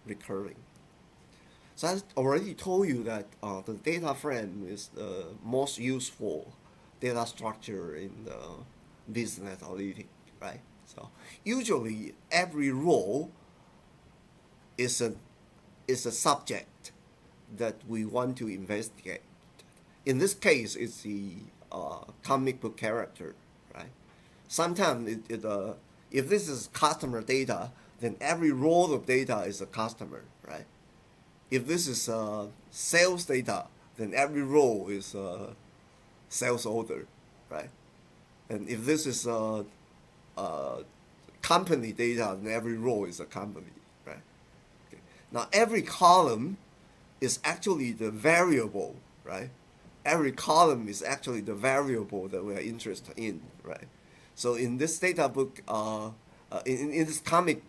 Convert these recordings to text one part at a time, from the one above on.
recurring. So I already told you that the data frame is the most useful data structure in the business analytics, right? So usually every row is a subject that we want to investigate. In this case, it's the comic book character, right? Sometimes if this is customer data, then every row of data is a customer, right? If this is sales data, then every row is a sales order, right? And if this is company data, then every row is a company, right? Okay. Now every column is actually the variable, right? Every column is actually the variable that we are interested in, right? So in this data book, in this comic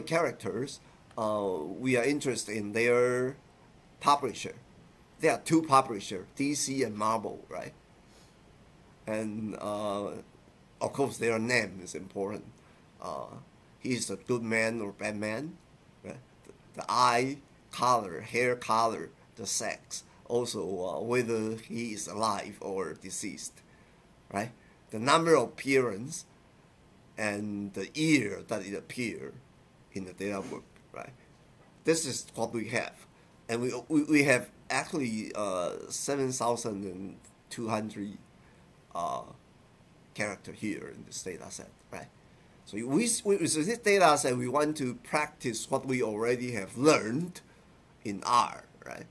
characters, we are interested in their publisher. There are two publishers, DC and Marvel, right? And of course, their name is important. He's a good man or bad man, right? The eye color, hair color, the sex, also whether he is alive or deceased, right? The number of appearance and the year that it appeared in the data book, right? This is what we have, and we have actually 7,200 character here in this data set, right? So with this data set, we want to practice what we already have learned in R, right?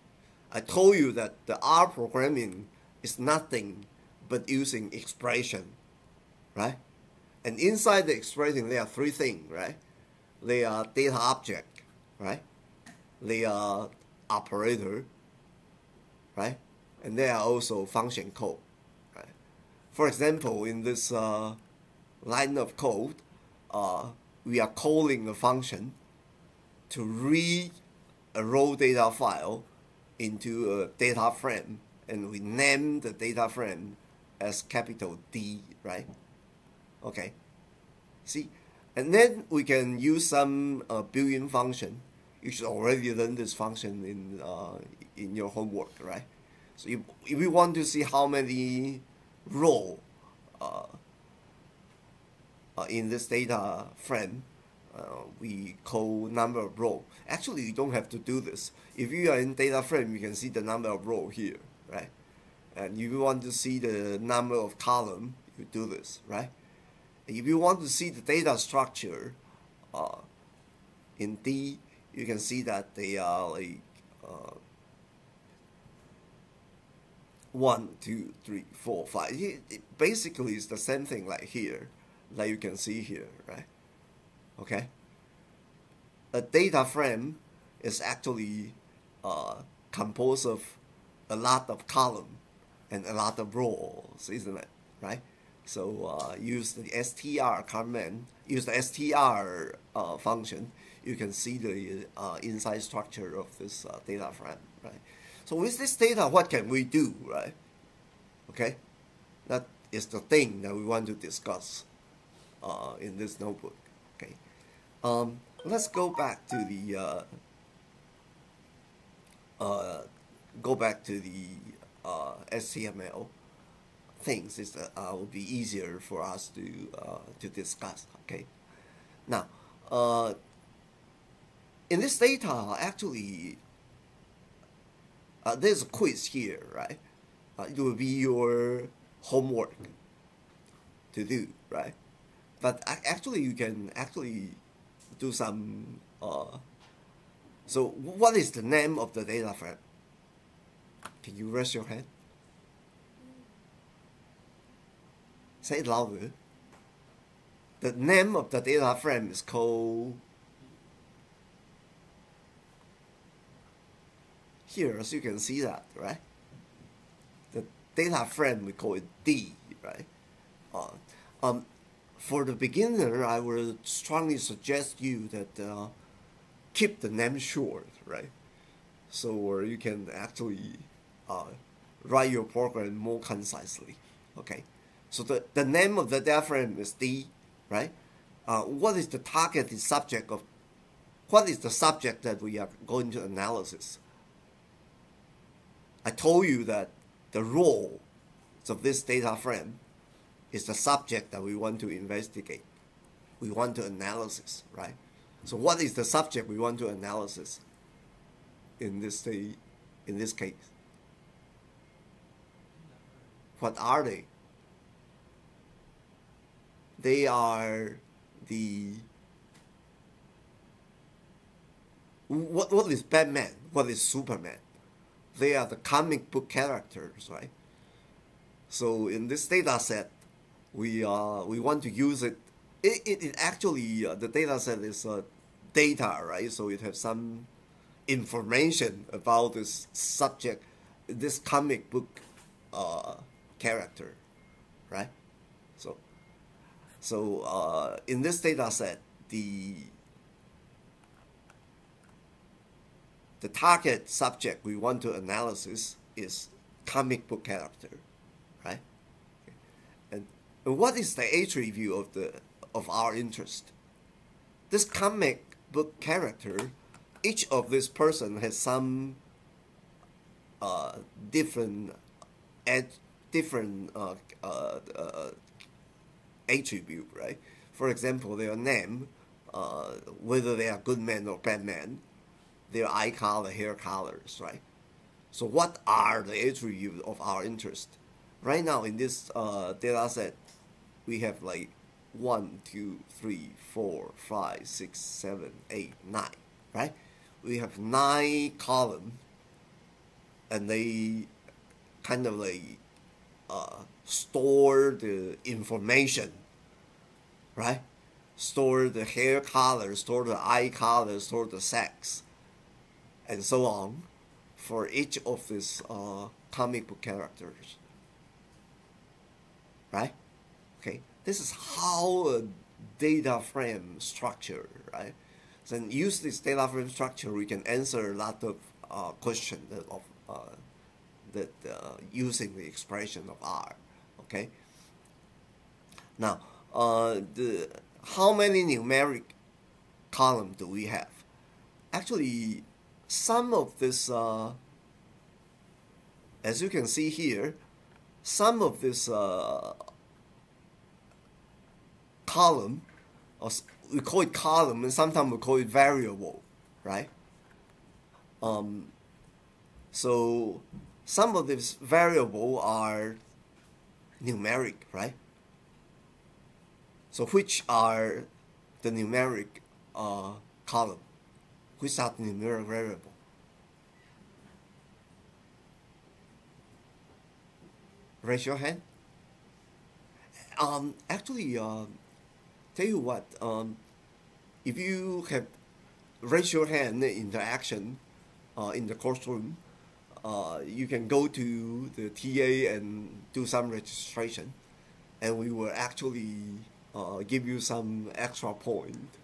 I told you that the R programming is nothing but using expression, right? And inside the expression, there are three things, right? They are data object, right? They are operator, right? And they are also function code, right? For example, in this line of code, we are calling a function to read a raw data file into a data frame, and we name the data frame as capital D, right? Okay, see, and then we can use some built-in function. You should already learn this function in your homework, right? So if we want to see how many rows in this data frame, we call number of rows. Actually, you don't have to do this. If you are in data frame, you can see the number of rows here, right? And if you want to see the number of columns, you do this, right? If you want to see the data structure in D, you can see that they are like 1, 2, 3, 4, 5. It basically is the same thing like here, like you can see here, right? Okay. A data frame is actually composed of a lot of columns and a lot of rows, isn't it? Right? So use the str command, use the str function. You can see the inside structure of this data frame, right? So with this data, what can we do, right? Okay, that is the thing that we want to discuss in this notebook. Okay, let's go back to the HTML things. Is will be easier for us to discuss. Okay, now in this data, actually, there's a quiz here, right? It will be your homework to do, right? But actually, you can actually do some. So, what is the name of the data frame? Can you raise your hand? Say it louder. The name of the data frame is called. Here, as you can see that, right? The data frame, we call it D, right? For the beginner, I would strongly suggest you that keep the name short, right? So you can actually write your program more concisely, okay? So the name of the data frame is D, right? What is the targeted subject of what is the subject that we are going to analysis? I told you that the role of this data frame is the subject that we want to investigate. We want to analysis, right? So what is the subject we want to analysis in this case? What are they? They are the what is Batman? What is Superman? They are the comic book characters, right? So in this data set, we want to use it. It actually the data set is data, right? So it has some information about this subject, this comic book character, right? So in this data set, the target subject we want to analysis is comic book character, right? And what is the attribute of our interest? This comic book character, each of this person has some different attribute, right? For example, their name, whether they are good men or bad men, their eye color, hair colors, right? So what are the attributes of our interest? Right now in this data set, we have like 1, 2, 3, 4, 5, 6, 7, 8, 9, right? We have 9 columns, and they kind of like store the information, right? Store the hair color, store the eye color, store the sex, and so on for each of these comic book characters, right? Okay, this is how a data frame structure, right? Then use this data frame structure, we can answer a lot of questions using the expression of R. Okay. Now, how many numeric columns do we have? Actually, some of this, as you can see here, some of this column, or we call it column, and sometimes we call it variable, right? So some of these variable are numeric, right? So which are the numeric column? Which are the numeric variable? Raise your hand. Actually, tell you what, if you have raise your hand interaction in the classroom, you can go to the TA and do some registration, and we will actually give you some extra point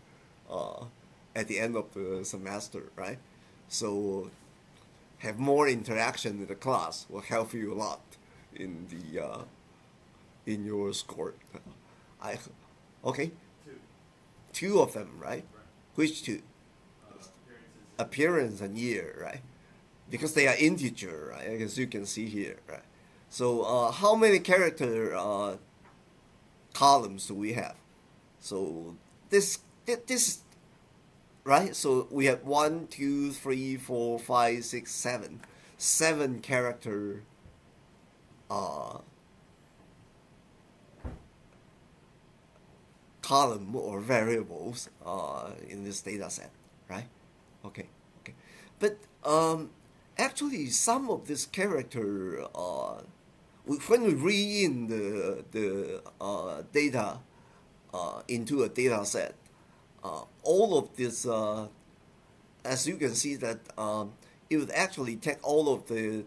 at the end of the semester, right? So have more interaction in the class will help you a lot in the in your score. Okay. Two of them, right? Which two? Appearance and year, right? Because they are integer, right? As you can see here, right? So how many character columns do we have? So this right? So we have 1, 2, 3, 4, 5, 6, 7. 7 character column or variables in this data set, right? Okay. But actually, some of this character, when we read in the data into a data set, all of this, as you can see that it would actually take all of the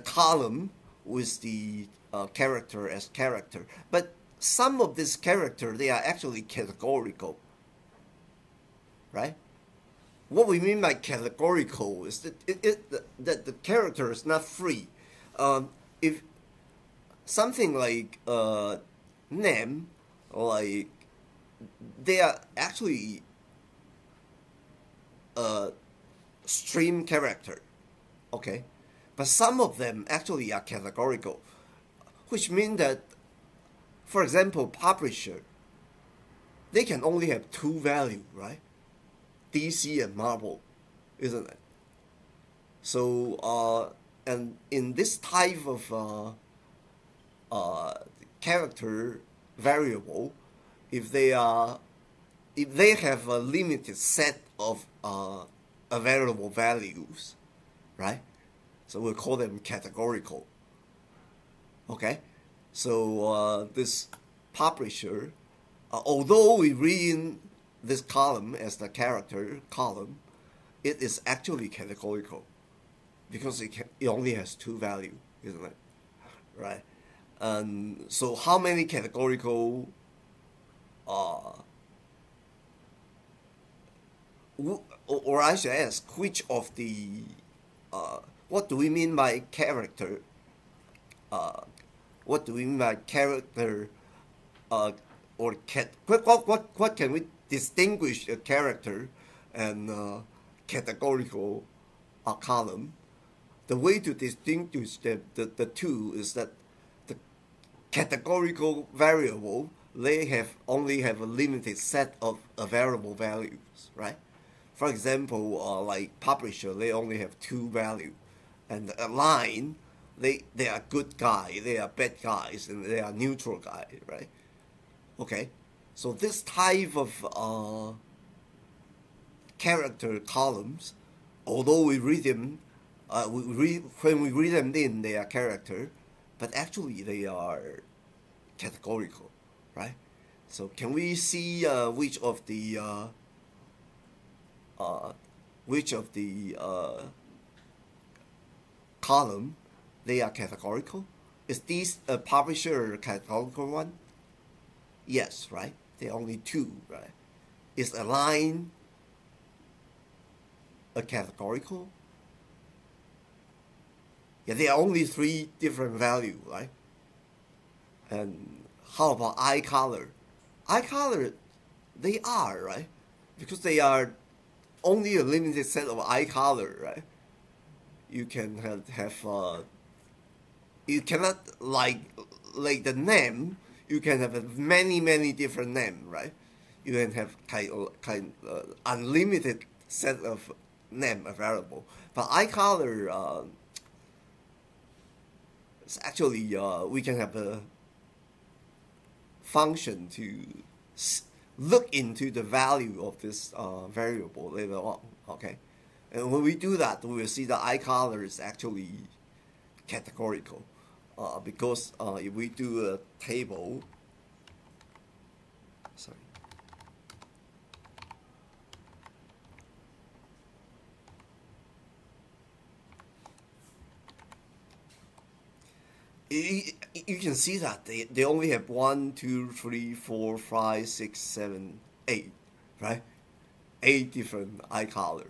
column with the character as character, but some of this character, they are actually categorical, right? What we mean by categorical is that the character is not free. If something like name, like they are actually stream character, okay? But some of them actually are categorical, which means that, for example, publisher, they can only have two values, right? DC and Marvel, isn't it? So, and in this type of character variable, if they have a limited set of available values, right? So we'll call them categorical. Okay, so this publisher, although we read in this column as the character column, it is actually categorical because it only has two values, isn't it? Right? And so how many categorical or I should ask, which of the what do we mean by character? What do we mean by character? Or what can we distinguish a character and categorical column? The way to distinguish the two is that the categorical variable, they only have a limited set of available values, right? For example, like publisher, they only have two values, and a line, they are good guy, they are bad guys, and they are neutral guy, right? Okay, so this type of character columns, although we read them, when we read them in, they are character, but actually they are categorical, right? So can we see which of the column they are categorical? Is this a publisher categorical one? Yes, right? There are only two, right? Is a line a categorical? Yeah, there are only three different values, right? And how about eye color? Eye color, they are, right? Because they are only a limited set of eye color, right? You can have you cannot like the name. You can have many different names, right? You can have unlimited set of name available. But eye color is actually we can have a function to look into the value of this variable later on. Okay, and when we do that, we will see the eye color is actually categorical. Because if we do a table, sorry, you can see that they only have 1, 2, 3, 4, 5, 6, 7, 8, right? 8 different eye color.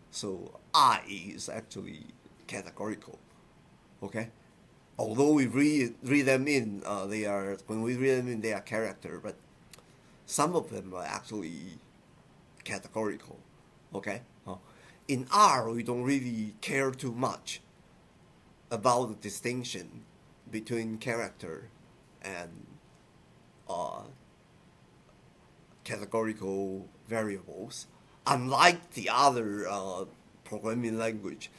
So eye is actually categorical. Okay. Although we read them in, when we read them in, they are character, but some of them are actually categorical. Okay, in R we don't really care too much about the distinction between character and categorical variables. Unlike the other programming language,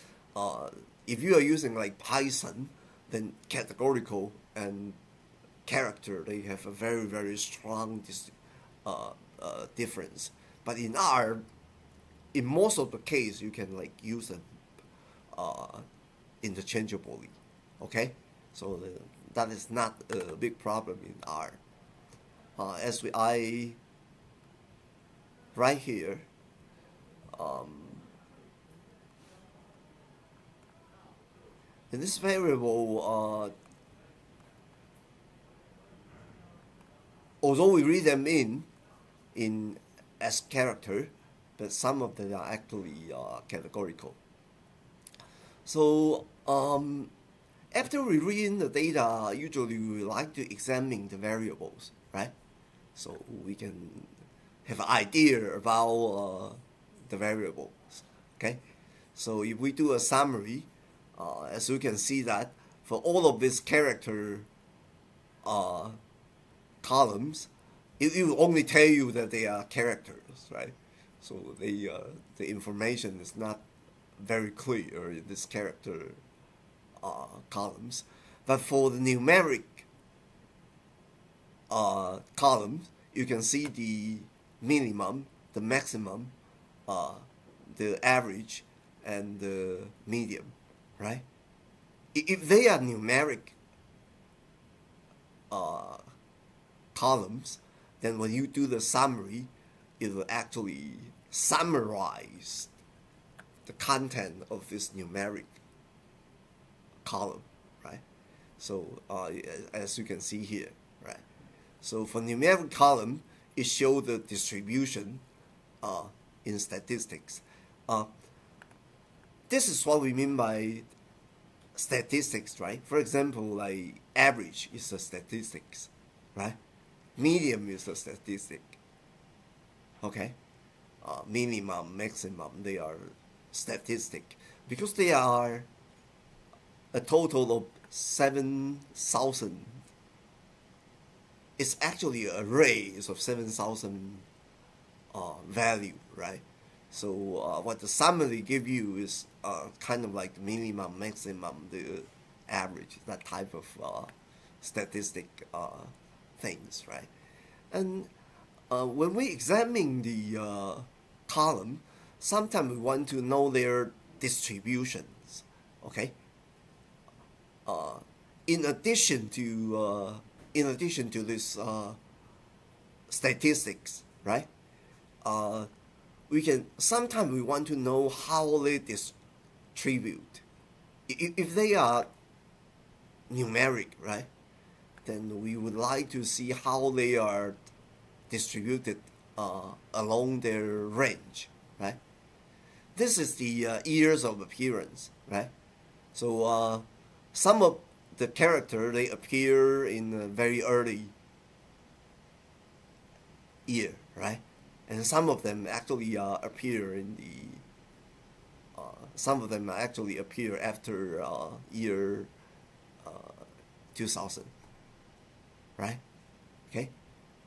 if you are using like Python, then categorical and character, they have a very strong difference. But in R, in most of the case, you can like use them interchangeably. Okay, so that is not a big problem in R. I right here. In this variable, although we read them in as character, but some of them are actually categorical. So after we read in the data, usually we like to examine the variables, right? so we can have an idea about the variables. Okay, so if we do a summary, as you can see that for all of these character columns, it will only tell you that they are characters, right? So the information is not very clear in this character columns. But for the numeric columns, you can see the minimum, the maximum, the average, and the median, right? If they are numeric columns, then when you do the summary, it will actually summarize the content of this numeric column, right? So as you can see here, right? So for numeric column, it shows the distribution in statistics. This is what we mean by statistics, right? For example, like average is a statistics, right? Medium is a statistic. Okay, minimum, maximum, they are statistic because they are a total of 7,000. It's actually arrays of 7,000 value, right? So what the summary give you is kind of like the minimum, maximum, the average, that type of statistic things, right? And when we examine the column, sometimes we want to know their distributions, okay? In addition to this statistics, right? We can sometimes we want to know how they distribute. If they are numeric, right? Then we would like to see how they are distributed along their range, right? This is the years of appearance, right? So some of the character, they appear in a very early year, right? And some of them actually appear in the some of them actually appear after year 2000, right? Okay,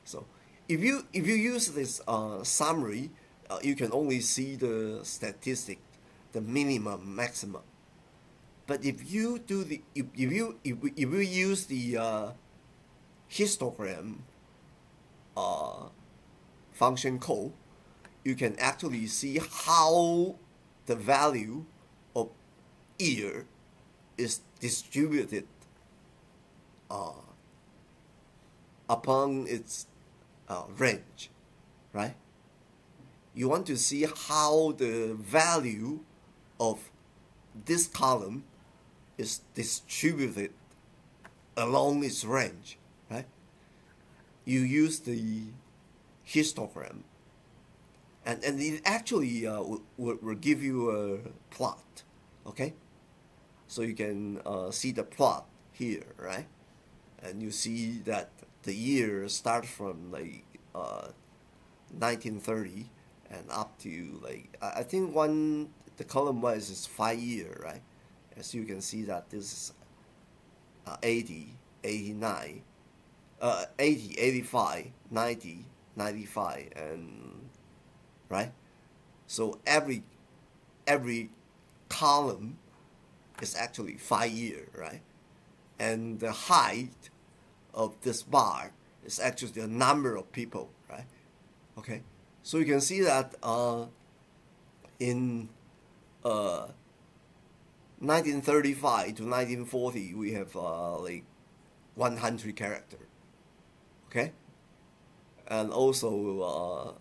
so if you use this summary, you can only see the statistic, the minimum, maximum. But if you do the if you use the histogram function code, you can actually see how the value of year is distributed upon its range, right? You want to see how the value of this column is distributed along its range, right? You use the histogram, and it actually will give you a plot, okay? So you can see the plot here, right? And you see that the year starts from like 1930 and up to like I think the column wise is 5 year, right? As you can see that this is 80, 89, 80, 85, 90, 95, and right. So every column is actually 5 year, right? And the height of this bar is actually the number of people, right? Okay, so you can see that in 1935 to 1940 we have like 100 character, okay, and also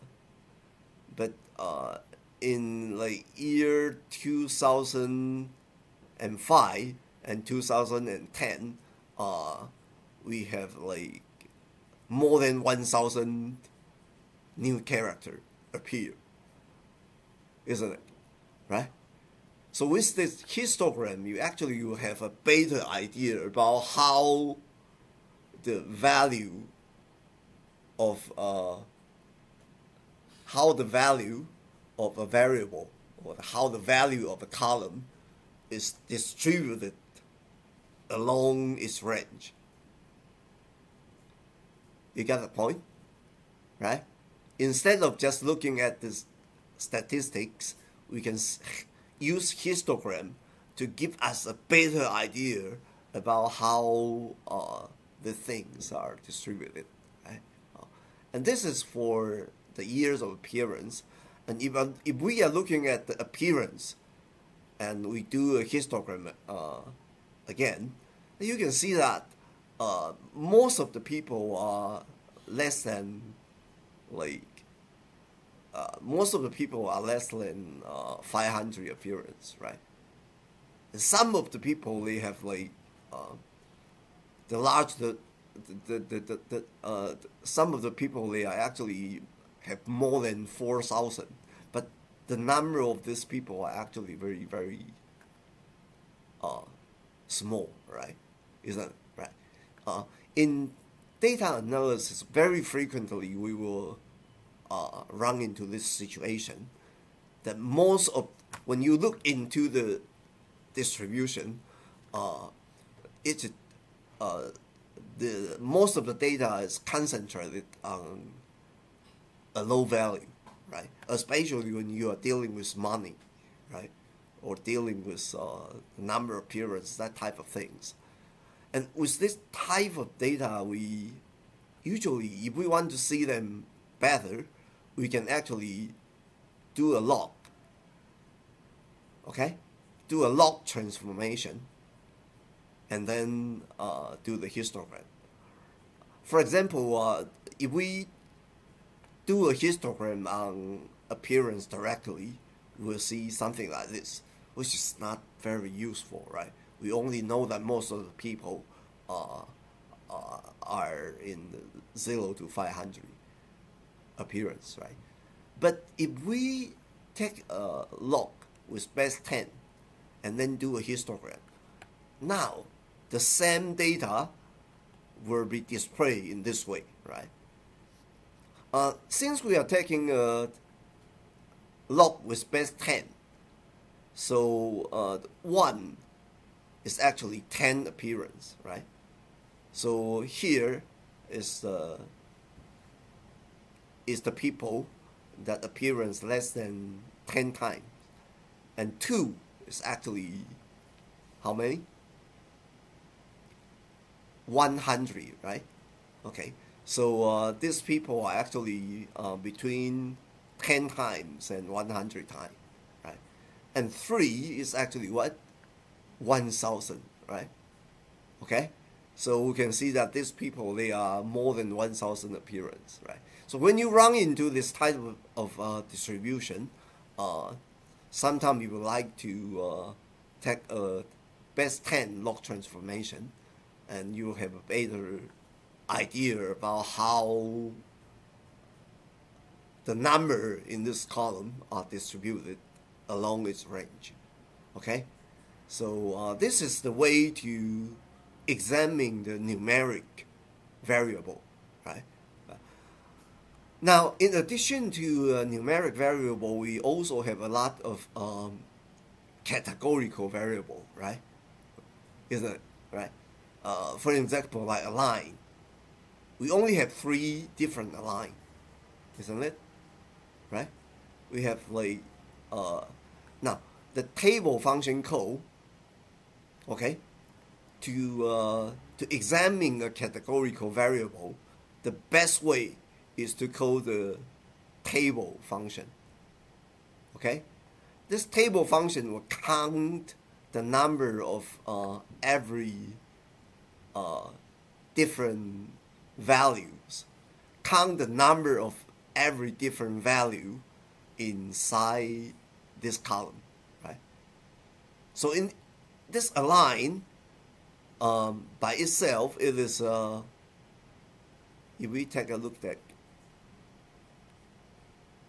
but in like year 2005 and 2010 we have like more than 1,000 new character appear, isn't it, right? So with this histogram, you will have a better idea about how the value of how the value of a variable or how the value of a column is distributed along its range. You get the point, right? Instead of just looking at the statistics, we can use histogram to give us a better idea about how the things are distributed, right? And this is for the years of appearance. And if we are looking at the appearance and we do a histogram again, you can see that most of the people are less than most of the people are less than 500 appearance, right? And some of the people, they have some of the people, they are actually have more than 4,000, but the number of these people are actually very, very small, right? Isn't it, right? In data analysis, very frequently we will run into this situation that when you look into the distribution, most of the data is concentrated on a low value, right? Especially when you are dealing with money, right? Or dealing with number of periods, that type of things. And with this type of data, we usually, if we want to see them better, we can actually do a log, okay? Do a log transformation, and then do the histogram. For example, if we do a histogram on appearance directly, we'll see something like this, which is not very useful, right? We only know that most of the people are in 0 to 500 appearance, right? But if we take a log with base 10 and then do a histogram, now the same data will be displayed in this way, right? Since we are taking a log with base 10, so 1 is actually 10 appearance, right? So here is the people that appearance less than 10 times, and 2 is actually how many? 100, right? Okay, so these people are actually between 10 times and 100 times, right? And 3 is actually what? 1,000, right? Okay, so we can see that these people, they are more than 1,000 appearance, right? So when you run into this type of distribution, sometimes you would like to take a base 10 log transformation, and you have a better idea about how the number in this column are distributed along its range, okay? So this is the way to examine the numeric variable, right? Now, in addition to numeric variable, we also have a lot of categorical variable, right? Isn't it, right? For example, like a line. We only have 3 different line, isn't it? Right? We have now the table function code. Okay, to examine a categorical variable, the best way is to call the table function. Okay, this table function will count the number of every different values, count the number of every different value inside this column, right? So in this align by itself, it is if we take a look at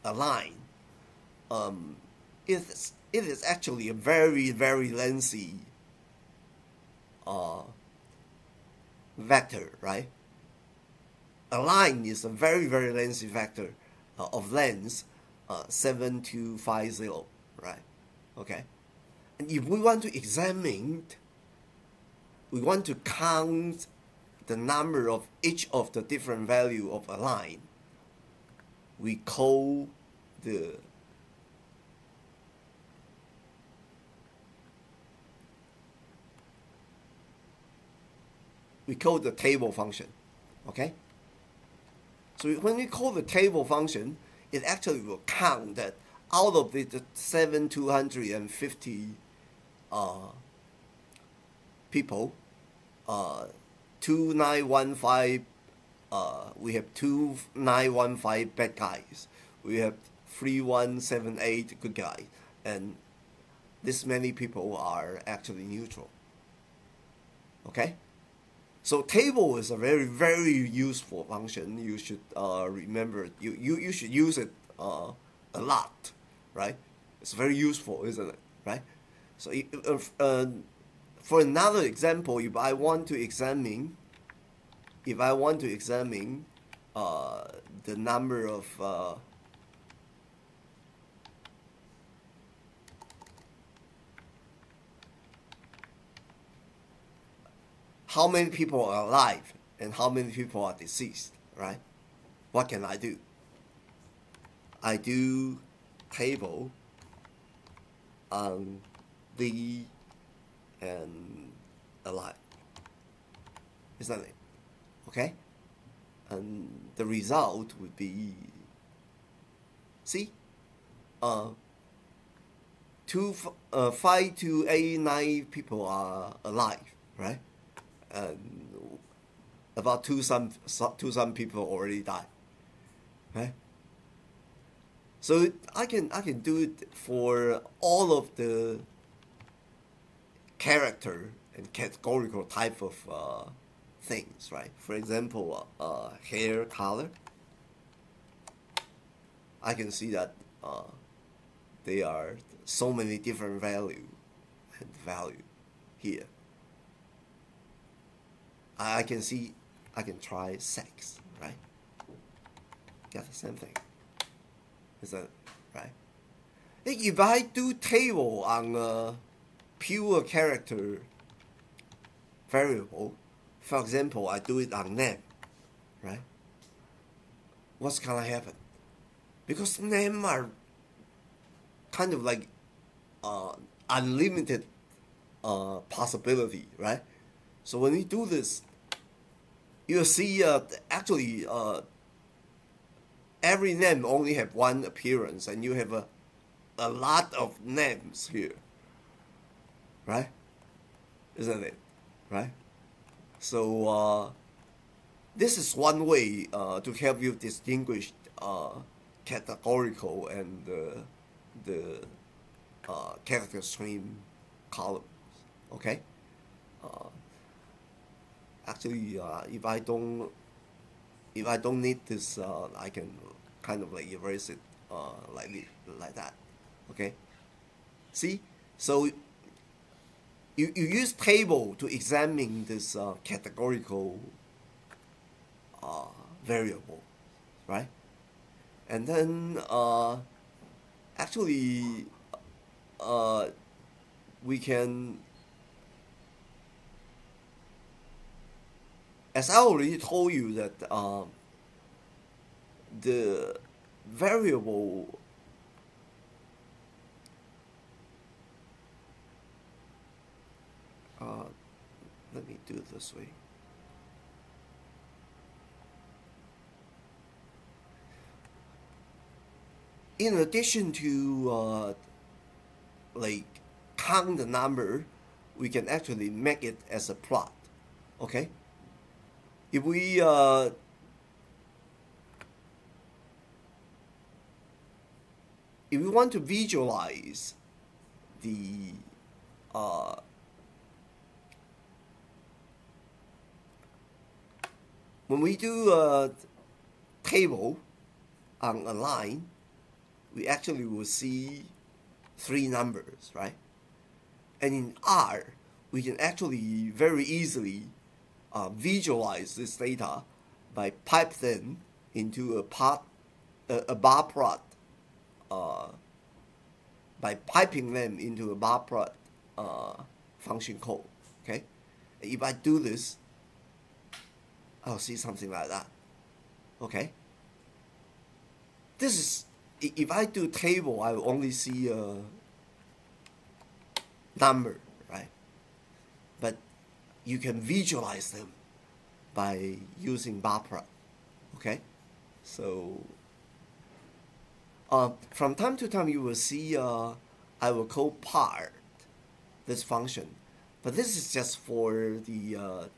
a line, it is actually a very, very lengthy vector, right? a line is a very, very lengthy vector of length 7250, right? Okay. And if we want to examine, we want to count the number of each of the different value of a line, we call the table function, okay? So when we call the table function, it actually will count that out of the 7,250 people, 2915, we have 2915 bad guys, we have 3178 good guys, and this many people are actually neutral. Okay? So table is a very, very useful function. You should remember, you should use it a lot, right? It's very useful, isn't it? Right? So for another example, if I want to examine the number of how many people are alive and how many people are deceased, right? What can I do? I do table on the and alive, isn't it? Okay? And the result would be, see, 5 to 9 people are alive, right? And about two some people already died, right? So I can do it for all of the character and categorical type of things, right? For example, hair color. I can see that there are so many different value here. I can try sex, right? Get the same thing. Is that right? If I do table on a pure character variable, for example, I do it on name, right? What's gonna happen? Because names are kind of like unlimited possibility, right? So when we do this, you'll see actually every name only have one appearance, and you have a lot of names here, right? Isn't it? Right? So this is one way to help you distinguish categorical and the character stream columns. Okay. Actually, if I don't need this, I can kind of like erase it like that. Okay. See, so you use table to examine this categorical variable, right? And then actually we can, as I already told you, that the variable let me do it this way. In addition to like count the number, we can actually make it as a plot. Okay. If we want to visualize the when we do a table on a line, we actually will see 3 numbers, right? And in R, we can actually very easily visualize this data by pipe them into a bar plot, by piping them into a bar plot function code. Okay, if I do this, I'll see something like that. Okay, this is, if I do table, I will only see a number, right? But you can visualize them by using bar plot. Okay, so from time to time you will see I will call part this function, but this is just for the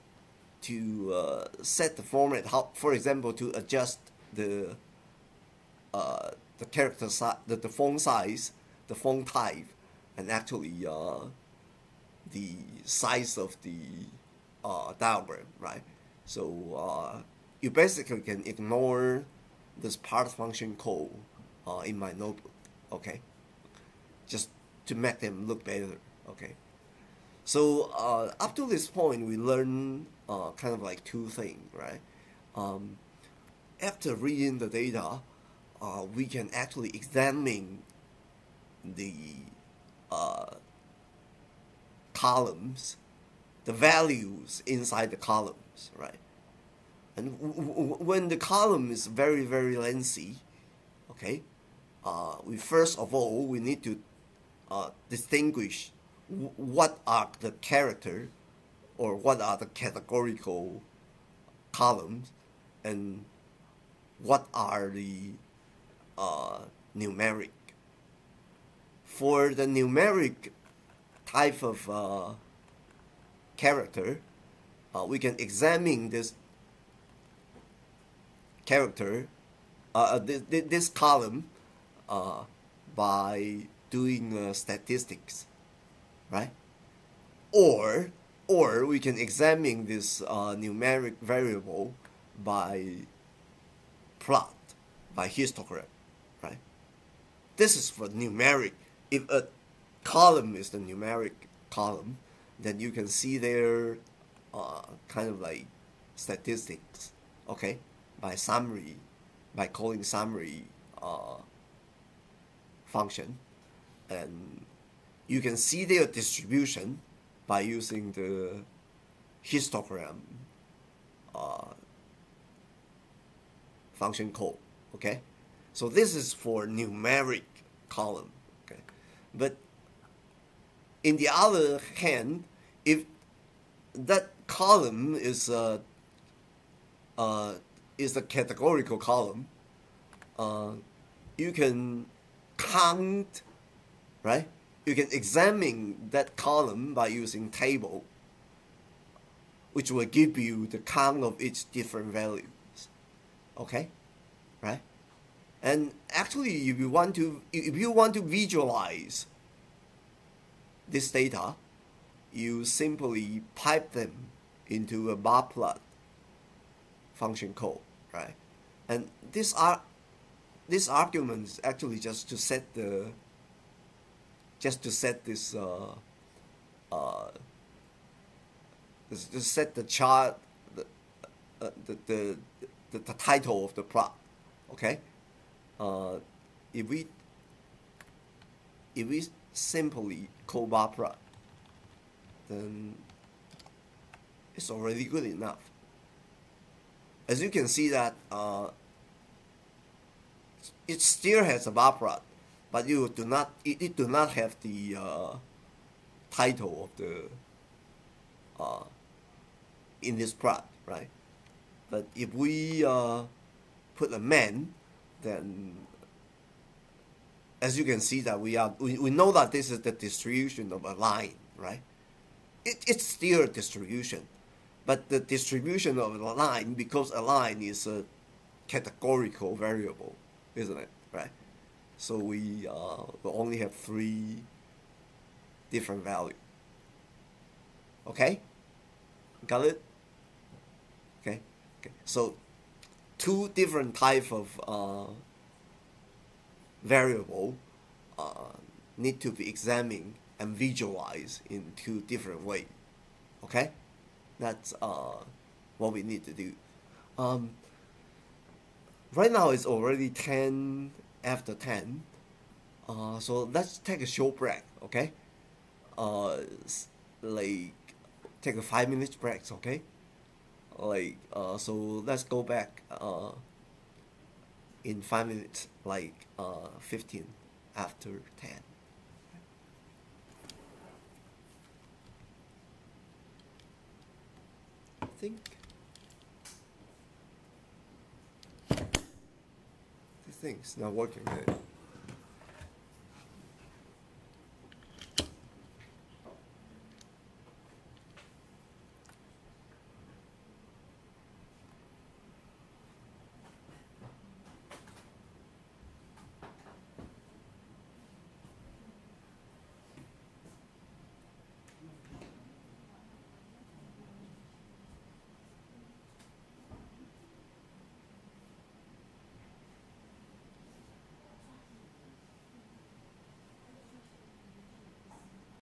to set the format. How, for example, to adjust the character size, the font size, the font type, and actually the size of the diagram, right? So you basically can ignore this part function code in my notebook, okay? Just to make them look better, okay? So up to this point, we learn kind of like two things, right? After reading the data, we can actually examine the columns, the values inside the columns, right? And when the column is very, very lengthy, okay, we first of all, we need to distinguish what are the character or what are the categorical columns and what are the numeric. For the numeric type of character, we can examine this character, this column, by doing statistics, right? Or we can examine this numeric variable by plot, by histogram, right? This is for numeric. If a column is the numeric column, then you can see there kind of like statistics, okay, by summary, by calling summary function, and you can see their distribution by using the histogram function code, okay? So this is for numeric column, okay? But in the other hand, if that column is a categorical column, you can count, right? You can examine that column by using table, which will give you the count of each different values, okay, right? And actually, if you want to visualize this data, you simply pipe them into a bar plot function code, right? And this argument is actually just to set the this to set the chart, the title of the plot, okay? If we simply call bar plot, then it's already good enough. As you can see that it still has a bar plot, but it do not have the title of the in this plot, right? But if we put a man, then as you can see that we know that this is the distribution of a line, right? It's still a distribution, but the distribution of a line, because a line is a categorical variable, isn't it, right? So we will only have 3 different values. Okay, got it? Okay. So 2 different type of variable need to be examined and visualized in 2 different ways. Okay, that's what we need to do. Right now it's already 10 after 10. So let's take a short break, okay? Like take a 5 minutes break, okay? So let's go back in 5 minutes, like 15 after 10. I think this thing's not working.